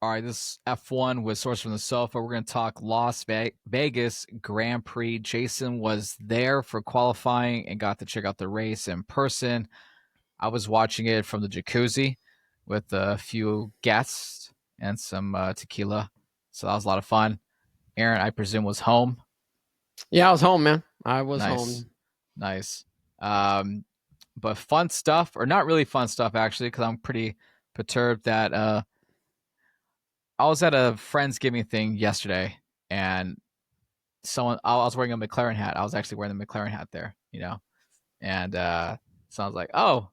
All right, this F1 with Source from the Sofa. We're going to talk Las Vegas Grand Prix. Jaeson was there for qualifying and got to check out the race in person. I was watching it from the jacuzzi with a few guests and some tequila. So that was a lot of fun. Aaron, I presume, was home. Yeah, I was home, man. I was Nice. home. Nice. But fun stuff, or not really fun stuff, actually, because I'm pretty perturbed that I was at a Friendsgiving thing yesterday, and I was wearing a McLaren hat. I was actually wearing the McLaren hat there, and so I was like, "Oh,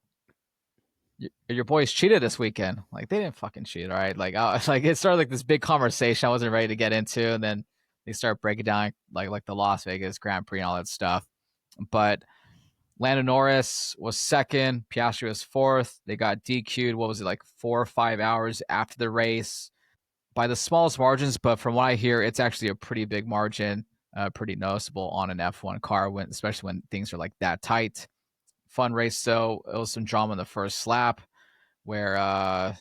your boys cheated this weekend." Like, they didn't fucking cheat, all right? Like, like it started like this big conversation I wasn't ready to get into, and then they start breaking down like the Las Vegas Grand Prix and all that stuff. But Lando Norris was second, Piastri was fourth. They got DQ'd. What was it, like 4 or 5 hours after the race? By the smallest margins, but from what I hear, it's actually a pretty big margin, pretty noticeable on an F1 car, especially when things are like that tight. Fun race, so it was some drama in the first lap where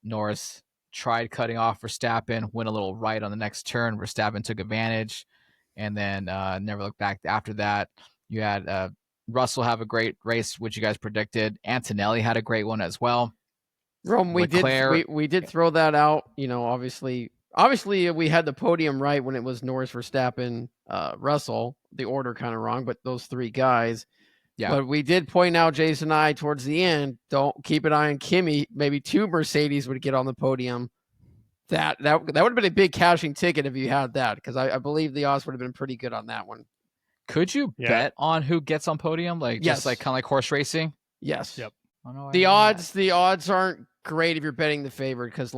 Norris tried cutting off Verstappen, went a little right on the next turn. Verstappen took advantage, and then never looked back after that. You had Russell have a great race, which you guys predicted. Antonelli had a great one as well. Rome, we did throw that out. Obviously we had the podium right when it was Norris, Verstappen, Russell. The order kind of wrong, but those three guys. Yeah. But we did point out, Jaeson and I, towards the end, don't keep an eye on Kimi. Maybe 2 Mercedes would get on the podium. That would have been a big cashing ticket if you had that, because I believe the odds would have been pretty good on that one. Could you bet on who gets on podium? Like, yes. Just like kind of like horse racing? Yes. Yep. The odds aren't great if you're betting the favorite, because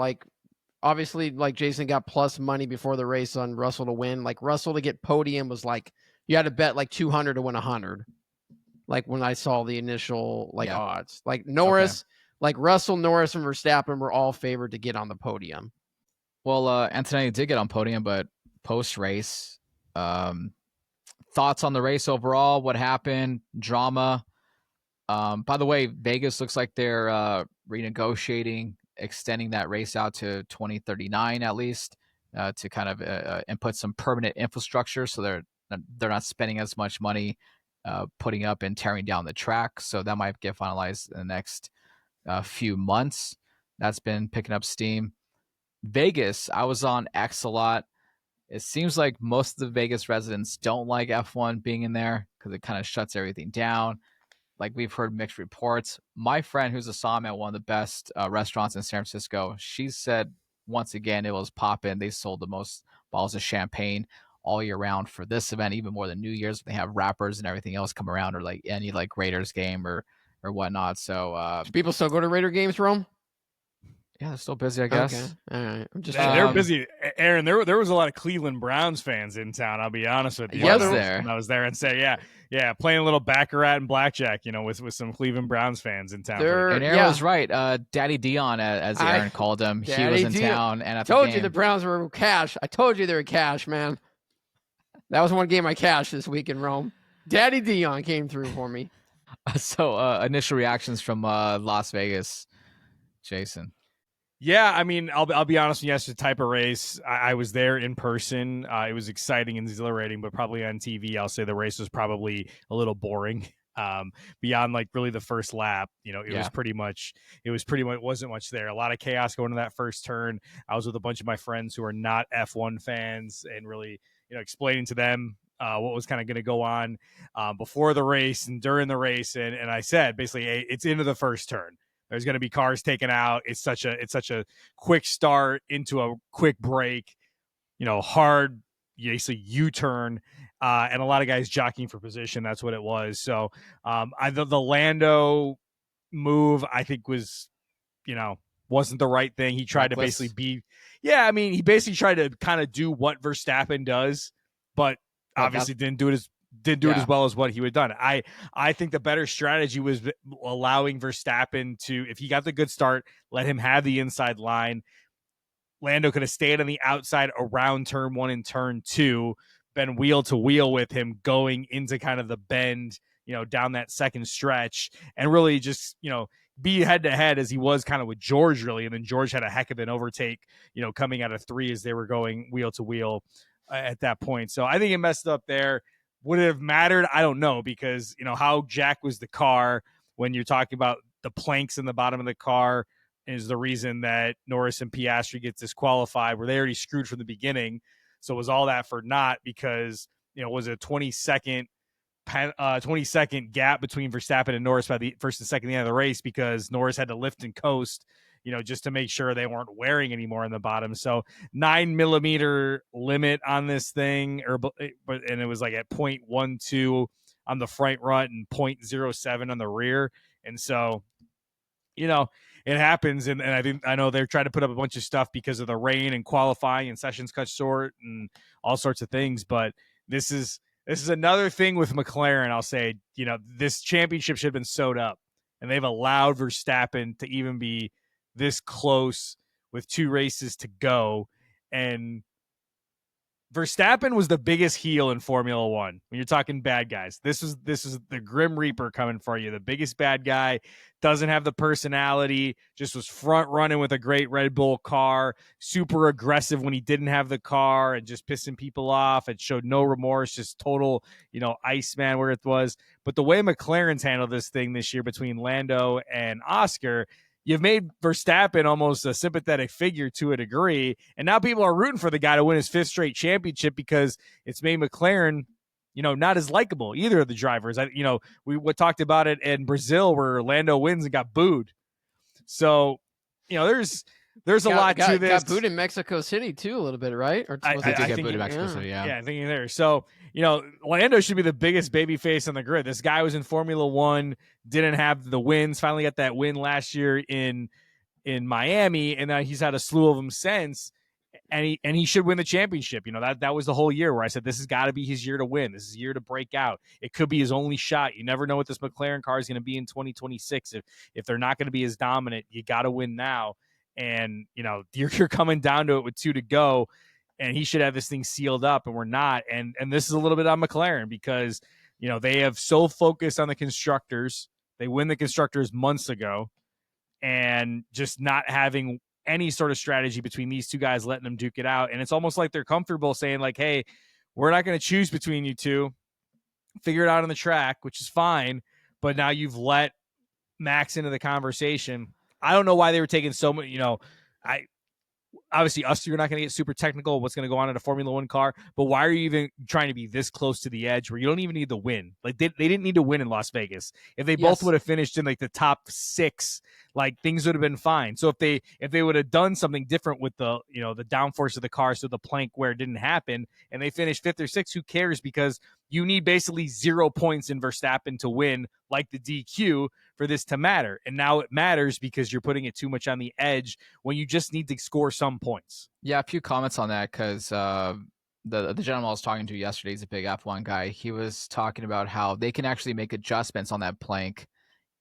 obviously Jaeson got plus money before the race on Russell to win. Like, Russell to get podium was like you had to bet like 200 to win 100. Like, when I saw the initial odds, like Norris, like Russell, Norris, and Verstappen were all favored to get on the podium. Well, Antonelli did get on podium, but post race, thoughts on the race overall? What happened? Drama. By the way, Vegas looks like they're renegotiating, extending that race out to 2039 at least, to kind of input some permanent infrastructure, so they're not spending as much money putting up and tearing down the track. So that might get finalized in the next few months. That's been picking up steam. Vegas, I was on X a lot. It seems like most of the Vegas residents don't like F1 being in there because it kind of shuts everything down. Like, we've heard mixed reports. My friend, who's a somm at one of the best restaurants in San Francisco, she said once again it was popping. They sold the most bottles of champagne all year round for this event, even more than New Year's. They have rappers and everything else come around, or like any like Raiders game or whatnot. So people still go to Raider games, Rome? Yeah, they're still busy, I guess. Okay. All right. I'm just they're busy. Aaron, there was a lot of Cleveland Browns fans in town, I'll be honest with you. I was there and say, yeah, playing a little baccarat and blackjack, with some Cleveland Browns fans in town. And Aaron was right. Daddy Dion, as Aaron called him, he was in town. And I told you the Browns were cash. I told you they were cash, man. That was one game I cashed this week in Rome. Daddy Dion came through for me. So initial reactions from Las Vegas, Jaeson. Yeah, I mean, I'll be honest with you. It's the type of race. I was there in person. It was exciting and exhilarating, but probably on TV, I'll say the race was probably a little boring. Beyond like really the first lap, wasn't much there. A lot of chaos going to that first turn. I was with a bunch of my friends who are not F1 fans, and really, explaining to them what was kind of going to go on before the race and during the race. And I said, basically, hey, it's into the first turn. There's going to be cars taken out. It's such a quick start into a quick break, hard, basically U-turn, and a lot of guys jockeying for position. That's what it was. So the Lando move, I think, was, wasn't the right thing. He tried to basically he basically tried to kind of do what Verstappen does, but obviously didn't do it as well as what he would have done. I think the better strategy was allowing Verstappen to, if he got the good start, let him have the inside line. Lando could have stayed on the outside around turn 1 and turn 2, been wheel to wheel with him going into kind of the bend, down that second stretch, and really just, be head to head as he was kind of with George, really. And then George had a heck of an overtake, coming out of 3 as they were going wheel to wheel at that point. So I think it messed up there. Would it have mattered? I don't know, because how Jack was the car when you're talking about the planks in the bottom of the car is the reason that Norris and Piastri get disqualified, where they already screwed from the beginning. So was all that for naught, because was a 20-second gap between Verstappen and Norris by the first and second end of the race, because Norris had to lift and coast, just to make sure they weren't wearing anymore in the bottom. So 9 millimeter limit on this thing, and it was like at 0.12 on the front and 0.07 on the rear. And so, it happens. And I know they're trying to put up a bunch of stuff because of the rain and qualifying and sessions cut short and all sorts of things. But this is another thing with McLaren. I'll say, this championship should have been sewed up, and they've allowed Verstappen to even be this close with 2 races to go. And Verstappen was the biggest heel in Formula One. When you're talking bad guys, this is the Grim Reaper coming for you. The biggest bad guy, doesn't have the personality, just was front running with a great Red Bull car, super aggressive when he didn't have the car and just pissing people off, and showed no remorse, just total, Iceman where it was. But the way McLaren's handled this thing this year between Lando and Oscar, you've made Verstappen almost a sympathetic figure to a degree. And now people are rooting for the guy to win his 5th straight championship, because it's made McLaren, not as likable, either of the drivers. We talked about it in Brazil where Lando wins and got booed. So, there's a lot to this. Got booed in Mexico City too, a little bit, right? Or I think got booed in Mexico City, yeah. Yeah, I think there. So, Lando should be the biggest baby face on the grid. This guy was in Formula One, didn't have the wins, finally got that win last year in Miami, and now he's had a slew of them since. And he should win the championship. That was the whole year where I said this has got to be his year to win. This is his year to break out. It could be his only shot. You never know what this McLaren car is going to be in 2026. If they're not going to be as dominant, you got to win now. And you're coming down to it with 2 to go, and he should have this thing sealed up, and we're not. And this is a little bit on McLaren, because they have so focused on the constructors. They win the constructors months ago, and just not having any sort of strategy between these 2 guys, letting them duke it out. And it's almost like they're comfortable saying like, hey, we're not going to choose between you 2, figure it out on the track, which is fine. But now you've let Max into the conversation. I don't know why they were taking so much, obviously us, you're not going to get super technical what's going to go on in a Formula One car, but why are you even trying to be this close to the edge where you don't even need to win? Like they didn't need to win in Las Vegas. If they both would have finished in like the top 6, like things would have been fine. So if they would have done something different with the, the downforce of the car, so the plank where it didn't happen, and they finished 5th or 6th, who cares? Because you need basically 0 points in Verstappen to win, like the DQ, for this to matter. And now it matters because you're putting it too much on the edge when you just need to score some points. Yeah, a few comments on that, because the gentleman I was talking to yesterday, he's a big F1 guy. He was talking about how they can actually make adjustments on that plank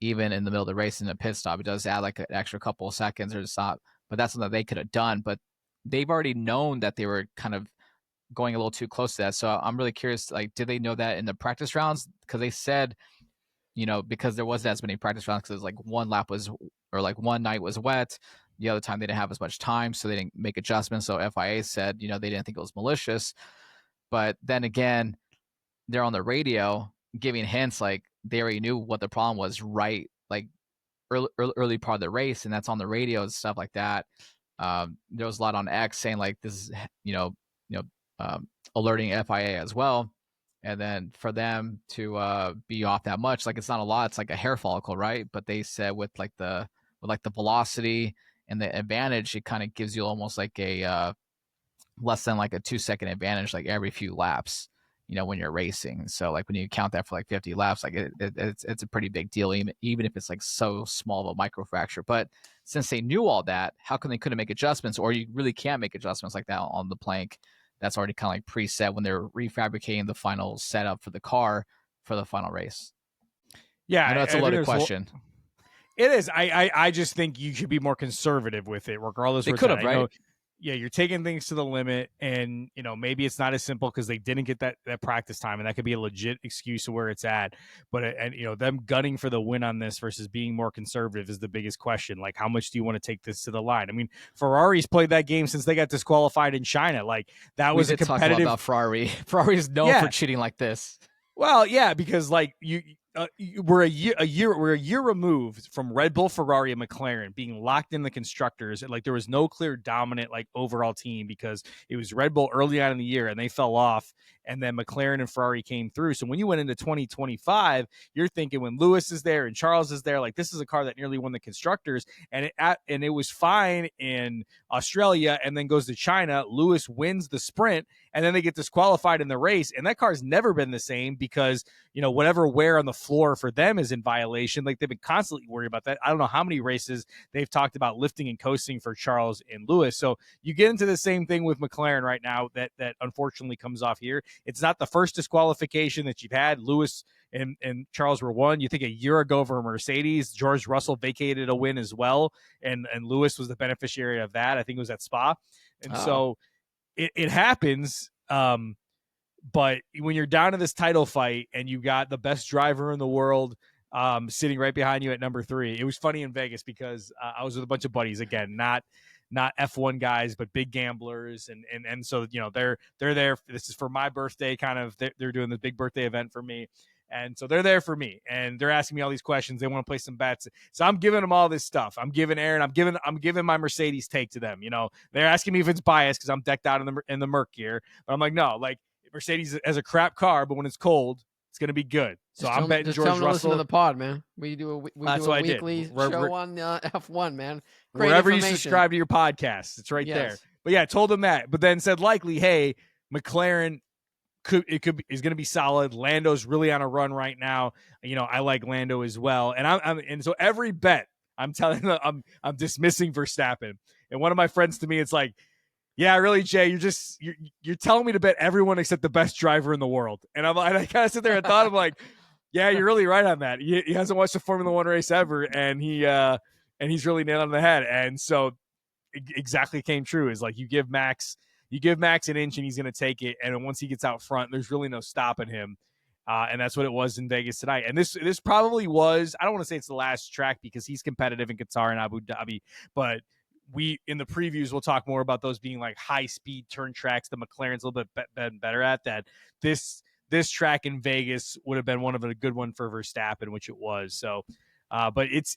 even in the middle of the race in the pit stop. It does add like an extra couple of seconds or stop, but that's something they could have done. But they've already known that they were kind of going a little too close to that. So I'm really curious, like, did they know that in the practice rounds? Because they said, because there wasn't as many practice rounds, because like one night was wet. The other time they didn't have as much time, so they didn't make adjustments. So FIA said, they didn't think it was malicious. But then again, they're on the radio giving hints, like they already knew what the problem was, right? Like early part of the race, and that's on the radio and stuff like that. There was a lot on X saying like this is, alerting FIA as well. And then for them to be off that much, like it's not a lot, it's like a hair follicle, right? But they said with the velocity and the advantage, it kind of gives you almost like a less than like a 2-second advantage, like every few laps, when you're racing. So like when you count that for like 50 laps, like it's a pretty big deal, even if it's like so small of a microfracture. But since they knew all that, how come they couldn't make adjustments? Or you really can't make adjustments like that on the plank that's already kind of like preset when they're refabricating the final setup for the car for the final race? Yeah, I know it's a loaded question. It is. I just think you should be more conservative with it, regardless. They could have, right? you're taking things to the limit, and maybe it's not as simple because they didn't get that practice time, and that could be a legit excuse of where it's at. But them gunning for the win on this versus being more conservative is the biggest question. Like, how much do you want to take this to the line? I mean, Ferrari's played that game since they got disqualified in China. Like, that was a competitive. Talk about Ferrari. Ferrari is known for cheating like this. Well, yeah, because like we're a year removed from Red Bull, Ferrari, and McLaren being locked in the constructors. Like, there was no clear dominant like overall team because it was Red Bull early on in the year and they fell off, and then McLaren and Ferrari came through. So when you went into 2025, you're thinking when Lewis is there and Charles is there, like, this is a car that nearly won the constructors, and it was fine in Australia, and then goes to China. Lewis wins the sprint, and then they get disqualified in the race, and that car's never been the same because whatever wear on the floor for them is in violation. Like, they've been constantly worried about that. I don't know how many races they've talked about lifting and coasting for Charles and Lewis. So you get into the same thing with McLaren right now that unfortunately comes off here. It's not the first disqualification that you've had. Lewis and Charles were one. You think a year ago for Mercedes, George Russell vacated a win as well, and Lewis was the beneficiary of that. I think it was at Spa. And so it happens. But when you're down to this title fight and you got the best driver in the world sitting right behind you at number 3, it was funny in Vegas because I was with a bunch of buddies, again, not F1 guys, but big gamblers. And so, they're there. This is for my birthday, kind of, they're doing this big birthday event for me. And so they're there for me, and they're asking me all these questions. They want to play some bets. So I'm giving them all this stuff. I'm giving Aaron, I'm giving my Mercedes take to them. They're asking me if it's biased because I'm decked out in the Merc gear, but I'm like, no, like, Mercedes has a crap car, but when it's cold, it's going to be good. So I'm betting George Russell. Listen to the pod, man. We do a weekly show on F1, man. Great wherever you subscribe to your podcast, it's right there. But yeah, told them that, but then said likely, hey, McLaren is going to be solid. Lando's really on a run right now. I like Lando as well, and and so every bet I'm telling them, I'm dismissing Verstappen. And one of my friends to me, it's like, yeah, really, Jay, you're telling me to bet everyone except the best driver in the world. And I kind of sit there and thought, I'm like, yeah, you're really right on that. He hasn't watched a Formula One race ever, and he's really nailed on the head. And so exactly came true. Is like, you give Max an inch and he's going to take it. And once he gets out front, there's really no stopping him. And that's what it was in Vegas tonight. And this probably was, I don't want to say it's the last track because he's competitive in Qatar and Abu Dhabi, but in the previews, we'll talk more about those being like high speed turn tracks that McLaren's a little bit better at. That this track in Vegas would have been one of a good one for Verstappen, which it was. So, but it's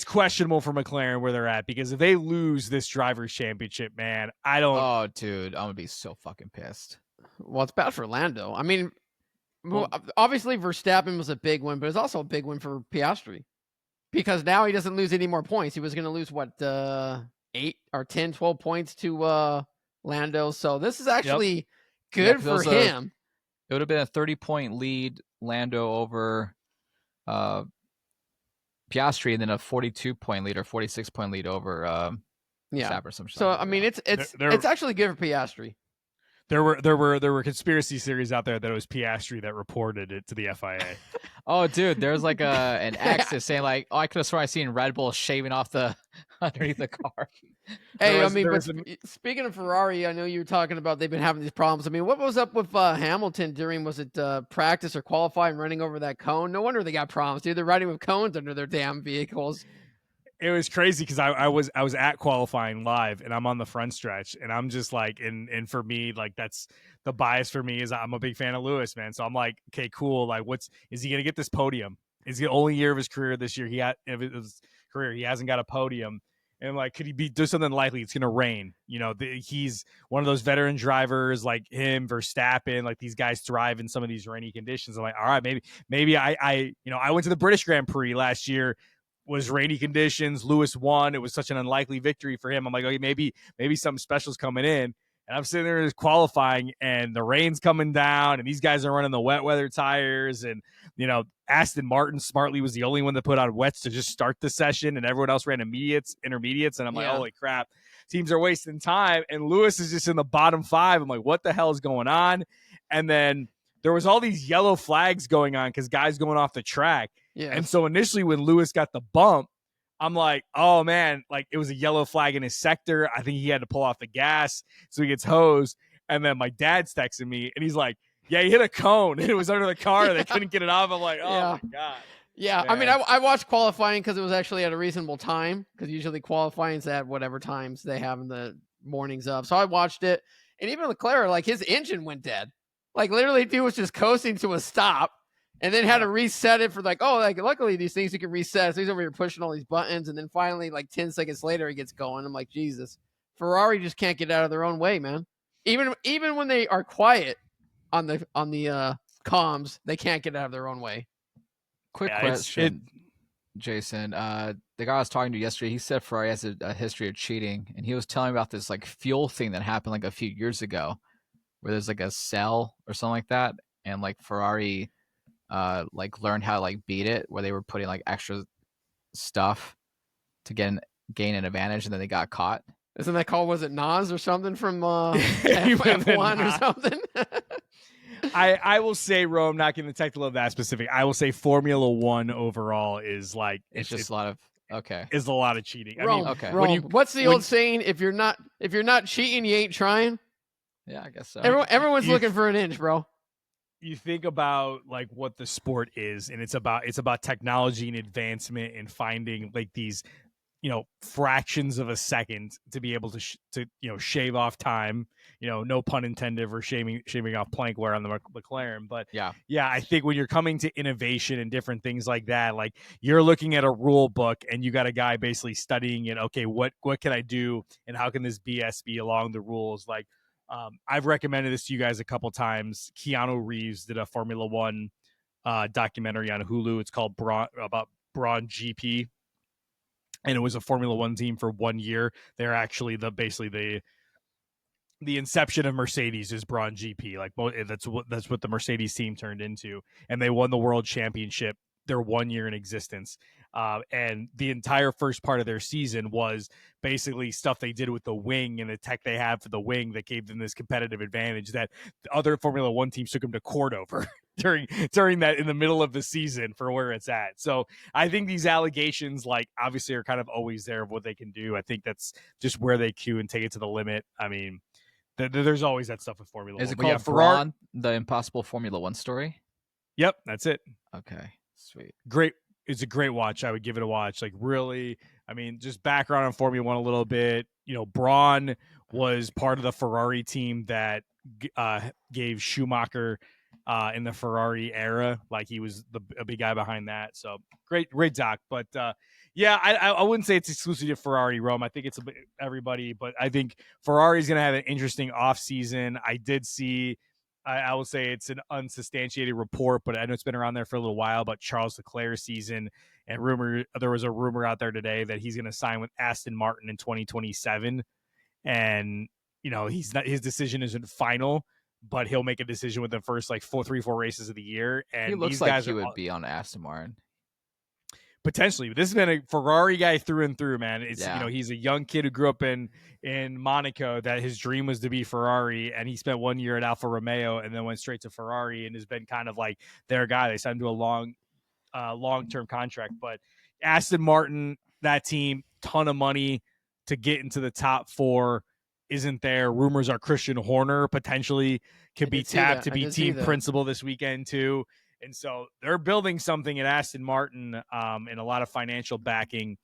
questionable for McLaren where they're at, because if they lose this drivers' championship, man, I don't. Oh, dude, I'm gonna be so fucking pissed. Well, it's bad for Lando. I mean, obviously Verstappen was a big one, but it's also a big one for Piastri. Because now he doesn't lose any more points. He was going to lose, 8 or 10, 12 points to Lando. So this is actually good for him. It would have been a 30-point lead, Lando over Piastri, and then a 42-point lead or 46-point lead over Verstappen or some shit. So, I mean, it's actually good for Piastri. There were conspiracy theories out there that it was Piastri that reported it to the FIA. Oh, dude, there's like an X saying like, oh, I could have sworn I seen Red Bull shaving off the underneath the car. Hey, speaking of Ferrari, I know you were talking about they've been having these problems. I mean, what was up with Hamilton during, was it practice or qualifying, running over that cone? No wonder they got problems, dude. They're riding with cones under their damn vehicles. It was crazy because I was at qualifying live, and I'm on the front stretch, and I'm just like, and for me, like, that's the bias for me, is I'm a big fan of Lewis, man. So I'm like, okay, cool. Like, is he gonna get this podium? It's the only year of his career this year. He hasn't got a podium, and I'm like, could he do something likely? It's gonna rain. He's one of those veteran drivers like him, Verstappen. Like, these guys thrive in some of these rainy conditions. I'm like, all right, maybe I went to the British Grand Prix last year. Was rainy conditions. Lewis won. It was such an unlikely victory for him. I'm like, okay, maybe something special's coming in. And I'm sitting there just qualifying, and the rain's coming down, and these guys are running the wet weather tires. And, Aston Martin smartly was the only one that put on wets to just start the session, and everyone else ran intermediates. And I'm like, holy crap, teams are wasting time. And Lewis is just in the bottom 5. I'm like, what the hell is going on? And then there was all these yellow flags going on because guys going off the track. Yeah. And so initially when Lewis got the bump, I'm like, oh man, like it was a yellow flag in his sector. I think he had to pull off the gas, so he gets hosed. And then my dad's texting me, and he's like, yeah, he hit a cone, and it was under the car. And they couldn't get it off. I'm like, oh my god. Yeah, man. I mean, I watched qualifying because it was actually at a reasonable time, because usually qualifying's at whatever times they have in the mornings of. So I watched it, and even Leclerc, like his engine went dead. Like literally, dude was just coasting to a stop, and then had to reset it for luckily these things you can reset. So he's over here pushing all these buttons, and then finally, like 10 seconds later, he gets going. I'm like, Jesus, Ferrari just can't get out of their own way, man. Even when they are quiet on the comms, they can't get out of their own way. Quick question, Jaeson. The guy I was talking to yesterday, he said Ferrari has a history of cheating, and he was telling me about this like fuel thing that happened like a few years ago, where there's like a cell or something like that, and like Ferrari like learned how to like beat it, where they were putting like extra stuff to gain an advantage, and then they got caught. Isn't that called, was it Nas or something from F1 or something? I will say, Rome, not getting the technical of that specific, I will say Formula One overall is like it's just a lot of cheating. Rome, I mean, Rome, what's the old saying? If you're not cheating, you ain't trying. Yeah, I guess so. Everyone's looking for an inch, bro. You think about like what the sport is, and it's about technology and advancement and finding like these, fractions of a second to be able to shave off time. No pun intended for shaving off plank wear on the McLaren, but yeah, I think when you're coming to innovation and different things like that, like you're looking at a rule book and you got a guy basically studying it. Okay, what can I do, and how can this BS be along the rules? Like, I've recommended this to you guys a couple times. Keanu Reeves did a Formula One documentary on Hulu. It's called about Braun GP. And it was a Formula One team for 1 year. They're actually the inception of Mercedes is Braun GP. Like that's what the Mercedes team turned into, and they won the world championship their 1 year in existence. And the entire first part of their season was basically stuff they did with the wing and the tech they had for the wing that gave them this competitive advantage that the other Formula One teams took them to court over during that in the middle of the season for where it's at. So I think these allegations, like, obviously are kind of always there of what they can do. I think that's just where they queue and take it to the limit. I mean, there's always that stuff with Formula One. Is it called Braun, the Impossible Formula One story? Yep, that's it. Okay, sweet. Great. It's a great watch. I would give it a watch. Like, really, I mean, just background on Formula One a little bit. Braun was part of the Ferrari team that gave Schumacher in the Ferrari era. Like, he was a big guy behind that. So great doc. But yeah, I wouldn't say it's exclusive to Ferrari, Rome. I think it's everybody, but I think Ferrari's going to have an interesting off season. I did see, I will say it's an unsubstantiated report, but I know it's been around there for a little while about Charles Leclerc's season, and there was a rumor out there today that he's going to sign with Aston Martin in 2027. And, his decision isn't final, but he'll make a decision with the first like 3-4 races of the year. And he looks like he would be on Aston Martin. Potentially. This has been a Ferrari guy through and through, man. It's he's a young kid who grew up in Monaco that his dream was to be Ferrari, and he spent 1 year at Alfa Romeo and then went straight to Ferrari and has been kind of like their guy. They signed him to a long-term contract. But Aston Martin, that team, ton of money to get into the top four isn't there. Rumors are Christian Horner potentially could be tapped to be team principal this weekend too. And so they're building something at Aston Martin and a lot of financial backing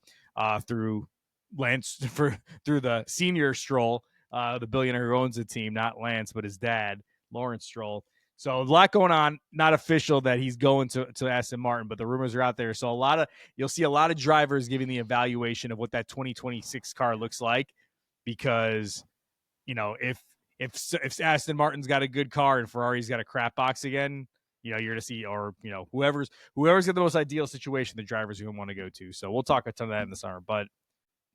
through the senior Stroll, the billionaire who owns the team, not Lance, but his dad, Lawrence Stroll. So a lot going on. Not official that he's going to Aston Martin, but the rumors are out there. So you'll see a lot of drivers giving the evaluation of what that 2026 car looks like, because if Aston Martin's got a good car and Ferrari's got a crap box again, you're going to see, or, whoever's got the most ideal situation, the drivers who want to go to. So we'll talk a ton of that in the summer. But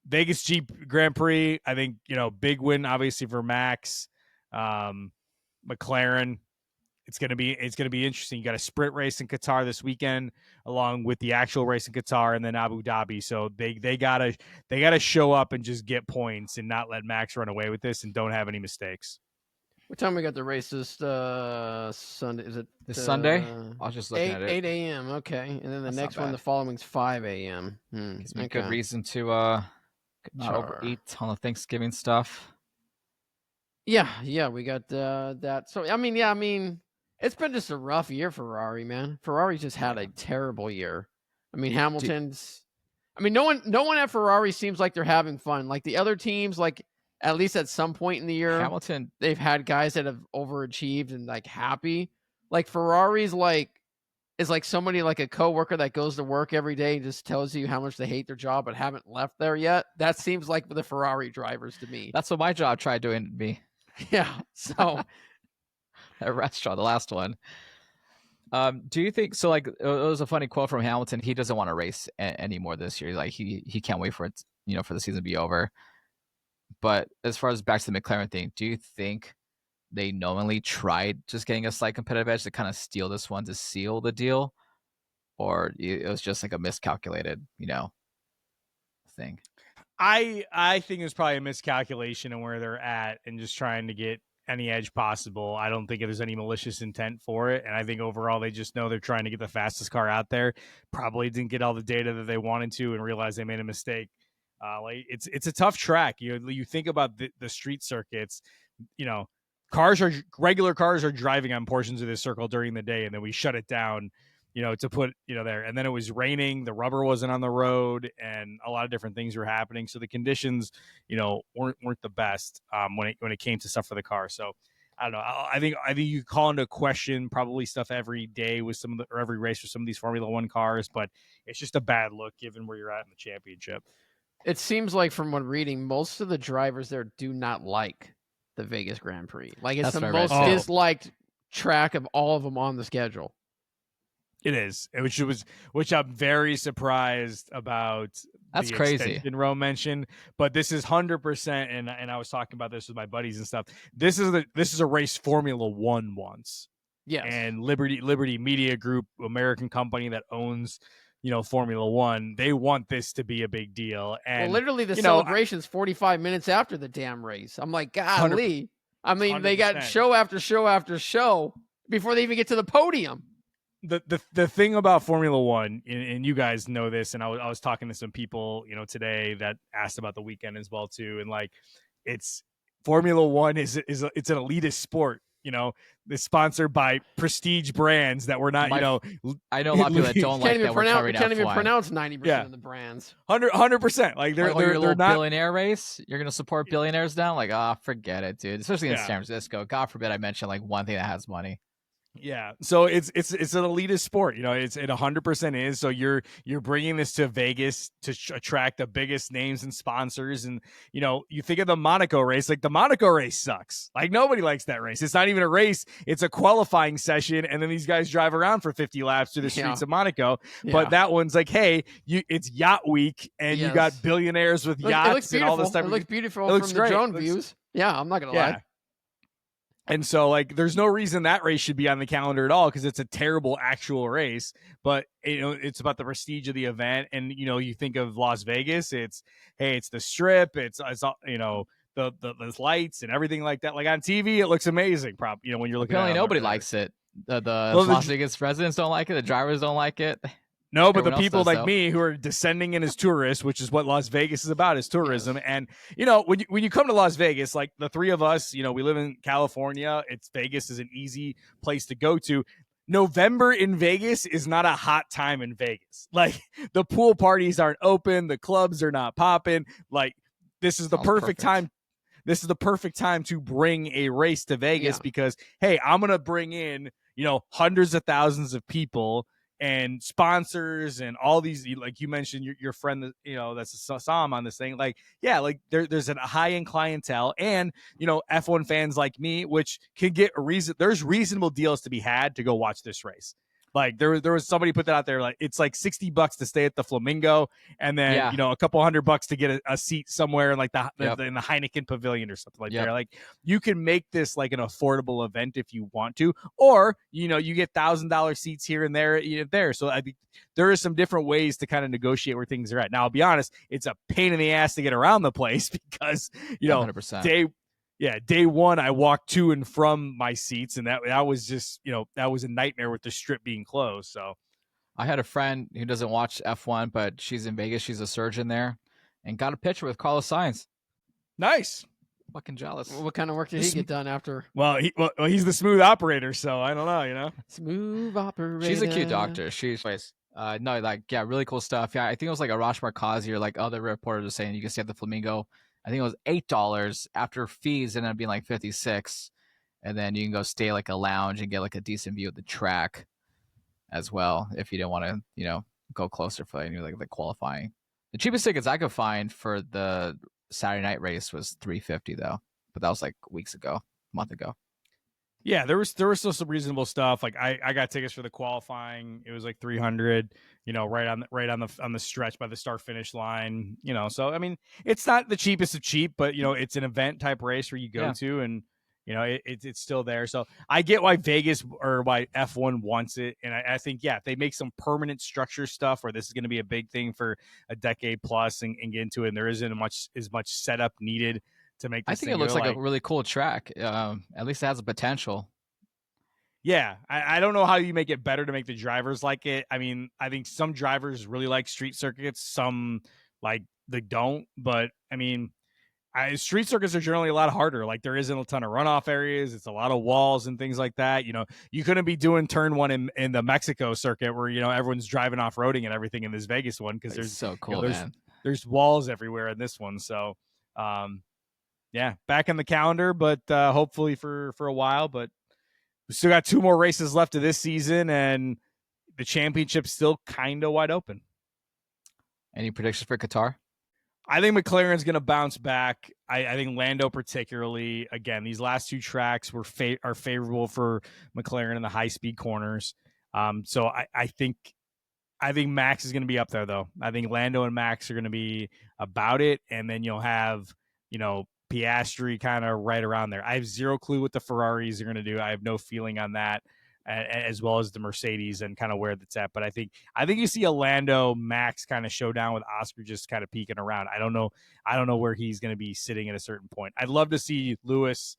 Vegas Grand Prix, I think, big win, obviously, for Max. McLaren, it's going to be interesting. You got a sprint race in Qatar this weekend, along with the actual race in Qatar and then Abu Dhabi. So they gotta show up and just get points and not let Max run away with this and don't have any mistakes. What time we got the race this Sunday? Is it this Sunday? I was just looking at it. 8 a.m. Okay, and then the next one, the following's 5 a.m. Gives me good reason to not overeat on the Thanksgiving stuff. Yeah, we got that. So I mean, it's been just a rough year for Ferrari, man. Ferrari's just had a terrible year. I mean, Hamilton's. No one at Ferrari seems like they're having fun. Like the other teams, like at least at some point in the year, Hamilton, they've had guys that have overachieved and like happy. Like Ferrari's is like somebody like a coworker that goes to work every day and just tells you how much they hate their job but haven't left there yet. That seems like the Ferrari drivers to me. That's what my job tried doing to me. Yeah. So that restaurant, the last one. Do you think so? Like, it was a funny quote from Hamilton. He doesn't want to race anymore this year. Like, he can't wait for it, for the season to be over. But as far as back to the McLaren thing, do you think they knowingly tried just getting a slight competitive edge to kind of steal this one to seal the deal, or it was just like a miscalculated, thing? I think it's probably a miscalculation in where they're at and just trying to get any edge possible. I don't think there's any malicious intent for it. And I think overall they just know they're trying to get the fastest car out there. Probably didn't get all the data that they wanted to and realized they made a mistake. It's a tough track. You think about the street circuits, regular cars are driving on portions of this circle during the day, and then we shut it down, to put, there. And then it was raining, the rubber wasn't on the road, and a lot of different things were happening. So the conditions, weren't the best when it came to stuff for the car. So I don't know. I think you call into question probably stuff every day with or every race with some of these Formula One cars, but it's just a bad look given where you're at in the championship. It seems like from what reading, most of the drivers there do not like the Vegas Grand Prix. Like it's the most disliked track of all of them on the schedule. It is, which I'm very surprised about. That's crazy. Roe mentioned, but this is 100%. And I was talking about this with my buddies and stuff. This is a race Formula One wants. Yes. And Liberty Media Group, American company that owns, Formula One, they want this to be a big deal. And literally the celebration's 45 minutes after the damn race. I'm like, golly. I mean, 100%. They got show after show after show before they even get to the podium. The thing about Formula One, and you guys know this, and I was talking to some people, today that asked about the weekend as well too, and like, it's Formula One it's an elitist sport. It's sponsored by prestige brands that we're not, I know a lot of people that don't like that. We can't even pronounce 90% of the brands. 100%. Like they're not not billionaire race. You're gonna support billionaires now? Like, forget it, dude. Especially in San Francisco. God forbid I mention like one thing that has money. Yeah, so it's an elitist sport, it 100% is. So you're bringing this to Vegas to attract the biggest names and sponsors, and you think of the Monaco race. Like the Monaco race sucks. Like nobody likes that race. It's not even a race. It's a qualifying session, and then these guys drive around for 50 laps through the streets of Monaco. Yeah. But that one's like, hey, it's yacht week, and you got billionaires with yachts and all this stuff. It looks beautiful from the drone views. Yeah, I'm not gonna lie. And so, like, there's no reason that race should be on the calendar at all because it's a terrible actual race. But, it's about the prestige of the event. And, you think of Las Vegas, it's the Strip. It's the lights and everything like that. Like, on TV, it looks amazing, when you're looking at it. Apparently nobody likes it. The Las Vegas residents don't like it. The drivers don't like it. No, but the people like me who are descending in as tourists, which is what Las Vegas is about, is tourism. Yes. And, when you come to Las Vegas, like the three of us, we live in California. Vegas is an easy place to go to. November in Vegas is not a hot time in Vegas. Like the pool parties aren't open. The clubs are not popping. Like this is the perfect time. This is the perfect time to bring a race to Vegas because, hey, I'm going to bring in, hundreds of thousands of people and sponsors and all these, like you mentioned, your friend, that's saw him on this thing. Like, there's a high-end clientele and, F1 fans like me, which can get there's reasonable deals to be had to go watch this race. Like there was somebody put that out there. Like it's like $60 to stay at the Flamingo, and then a couple $100 to get a seat somewhere in like in the Heineken Pavilion or something like that. Like you can make this like an affordable event if you want to, or you get $1,000 seats here and there. There, so I think there are some different ways to kind of negotiate where things are at. Now, I'll be honest, it's a pain in the ass to get around the place because 100%. Yeah, day one I walked to and from my seats, and that was just that was a nightmare with the strip being closed. So I had a friend who doesn't watch F1, but she's in Vegas. She's a surgeon there, and got a picture with Carlos Sainz. Nice. Fucking jealous. What kind of work did he get done after? Well, he's the smooth operator, so I don't know. Smooth operator. She's a cute doctor. She's no, like, yeah, really cool stuff. Yeah, I think it was like a Arash Markazi or like other reporters were saying you can stay at the Flamingo. I think it was $8 after fees ended up being like 56, and then you can go stay like a lounge and get like a decent view of the track as well if you didn't want to, go closer for like the qualifying. The cheapest tickets I could find for the Saturday night race was $350 though, but that was like weeks ago, a month ago. Yeah, there was still some reasonable stuff. Like I got tickets for the qualifying. It was like $300, right on the stretch by the start finish line. So I mean, it's not the cheapest of cheap, but it's an event type race where you go to, and it's still there. So I get why Vegas or why F1 wants it, and I think if they make some permanent structure stuff where this is going to be a big thing for a decade plus and get into it, and there isn't as much setup needed to make this I think it looks like a really cool track. At least it has a potential. Yeah, I don't know how you make it better to make the drivers like it. I mean, I think some drivers really like street circuits, some they don't. But I mean, street circuits are generally a lot harder. Like there isn't a ton of runoff areas. It's a lot of walls and things like that. You couldn't be doing turn one in the Mexico circuit where everyone's driving off roading and everything in this Vegas one because there's so cool. There's walls everywhere in this one. So. Yeah, back in the calendar, but hopefully for a while. But we still got 2 more races left of this season, and the championship's still kind of wide open. Any predictions for Qatar? I think McLaren's going to bounce back. I think Lando particularly. Again, these last 2 tracks are favorable for McLaren in the high-speed corners. So I think Max is going to be up there, though. I think Lando and Max are going to be about it, and then you'll have, Piastri kind of right around there. I have zero clue what the Ferraris are going to do. I have no feeling on that, as well as the Mercedes and kind of where that's at. But I think you see a Lando Max kind of showdown with Oscar just kind of peeking around. I don't know where he's going to be sitting at a certain point. I'd love to see Lewis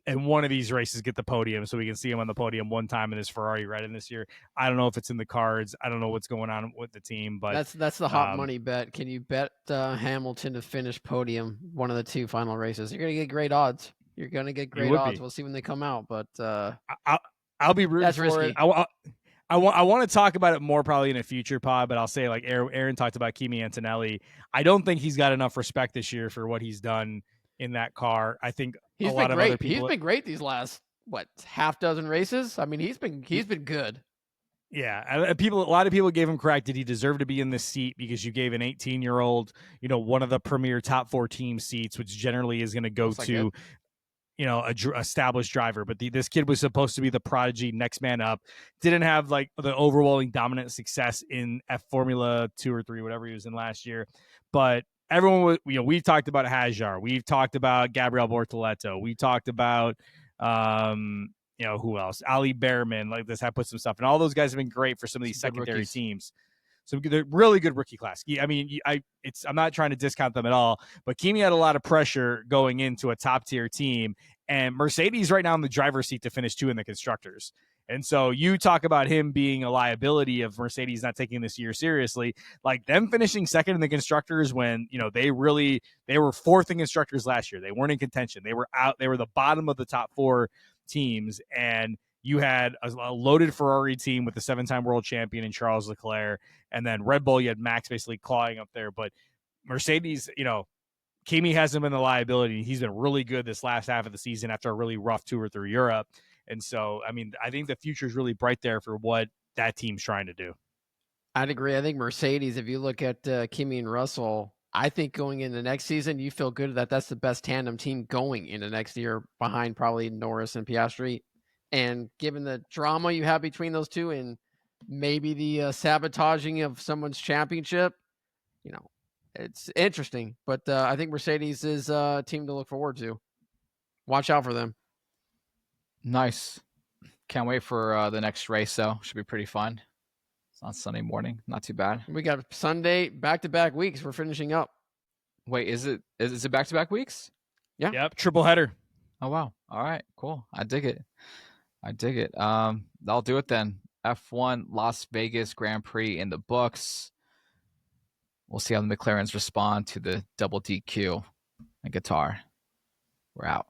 in one of these races get the podium so we can see him on the podium one time in his Ferrari right in this year. I don't know if it's in the cards. I don't know what's going on with the team, but that's the hot money bet. Can you bet Hamilton to finish podium one of the 2 final races? You're going to get great odds. We'll see when they come out, but I'll be rooting for risky. it. I want to talk about it more probably in a future pod, but I'll say like Aaron talked about Kimi Antonelli. I don't think he's got enough respect this year for what he's done in that car. I think he's been great. He's been great these last half dozen races. I mean, he's been good. Yeah, a lot of people gave him crap. Did he deserve to be in this seat because you gave an 18-year-old, one of the premier top 4 team seats, which generally is going to go to, a established driver. But this kid was supposed to be the prodigy, next man up. Didn't have like the overwhelming dominant success in F Formula 2 or 3, whatever he was in last year, but. Everyone was, we've talked about Hajar. We've talked about Gabriel Bortoleto. We talked about, who else? Ali Behrman. Like this, I put some stuff, and all those guys have been great for some of these secondary teams. So they're really good rookie class. I mean, I'm not trying to discount them at all, but Kimi had a lot of pressure going into a top tier team, and Mercedes right now in the driver's seat to finish 2 in the constructors. And so you talk about him being a liability of Mercedes not taking this year seriously, like them finishing second in the constructors when, they were 4th in constructors last year. They weren't in contention. They were out. They were the bottom of the top 4 teams. And you had a loaded Ferrari team with the 7-time world champion in Charles Leclerc. And then Red Bull, you had Max basically clawing up there. But Mercedes, Kimi hasn't been the liability. He's been really good this last half of the season after a really rough tour through Europe. And so, I mean, I think the future is really bright there for what that team's trying to do. I'd agree. I think Mercedes, if you look at Kimi and Russell, I think going into next season, you feel good that that's the best tandem team going into next year behind probably Norris and Piastri. And given the drama you have between those 2 and maybe the sabotaging of someone's championship, it's interesting. But I think Mercedes is a team to look forward to. Watch out for them. Nice. Can't wait for the next race, though. Should be pretty fun. It's on Sunday morning. Not too bad. We got Sunday back-to-back weeks. We're finishing up. Wait, is it back-to-back weeks? Yeah. Yep. Triple header. Oh wow. All right. Cool. I dig it. I'll do it then. F1 Las Vegas Grand Prix in the books. We'll see how the McLarens respond to the double DQ and guitar. We're out.